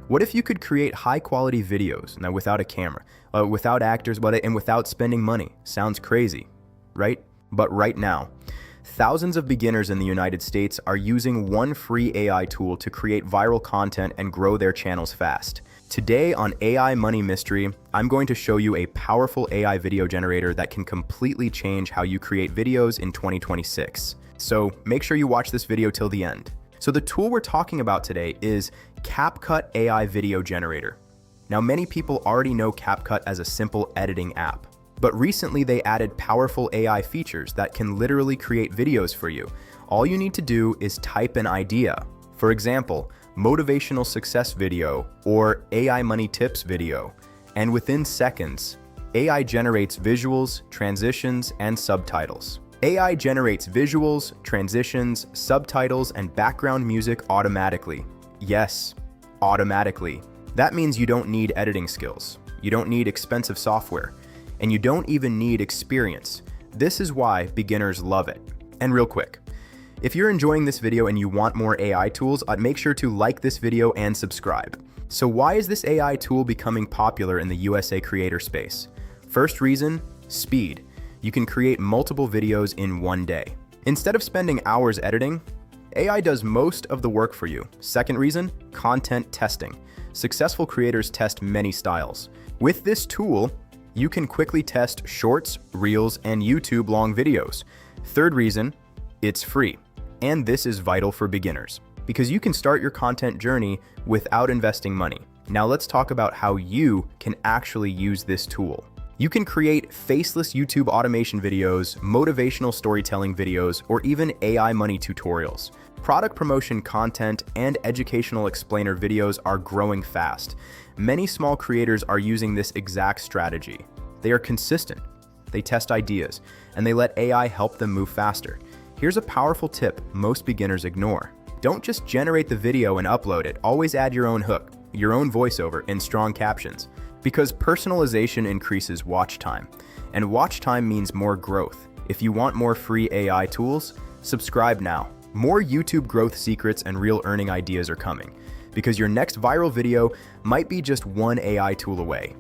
What if you could create high-quality videos, now without a camera, without actors, and without spending money? Sounds crazy, right? But right now, thousands of beginners in the United States are using one free AI tool to create viral content and grow their channels fast. Today on AI Money Mystery, I'm going to show you a powerful AI video generator that can completely change how you create videos in 2026. So make sure you watch this video till the end. So the tool we're talking about today is CapCut AI Video Generator. Now, many people already know CapCut as a simple editing app, but recently they added powerful AI features that can literally create videos for you. All you need to do is type an idea. For example, motivational success video or AI money tips video, and within seconds, AI generates visuals, transitions, and subtitles. AI generates visuals, transitions, subtitles, and background music automatically. Yes, automatically. That means you don't need editing skills, you don't need expensive software, and you don't even need experience. This is why beginners love it. And real quick, if you're enjoying this video and you want more AI tools, make sure to like this video and subscribe. So why is this AI tool becoming popular in the USA creator space? First reason, speed. You can create multiple videos in one day. Instead of spending hours editing, AI does most of the work for you. Second reason, content testing. Successful creators test many styles. With this tool, you can quickly test shorts, reels, and YouTube long videos. Third reason, it's free. And this is vital for beginners because you can start your content journey without investing money. Now let's talk about how you can actually use this tool. You can create faceless YouTube automation videos, motivational storytelling videos, or even AI money tutorials. Product promotion content and educational explainer videos are growing fast. Many small creators are using this exact strategy. They are consistent, they test ideas, and they let AI help them move faster. Here's a powerful tip most beginners ignore. Don't just generate the video and upload it. Always add your own hook, your own voiceover, and strong captions. Because personalization increases watch time, and watch time means more growth. If you want more free AI tools, subscribe now. More YouTube growth secrets and real earning ideas are coming, because your next viral video might be just one AI tool away.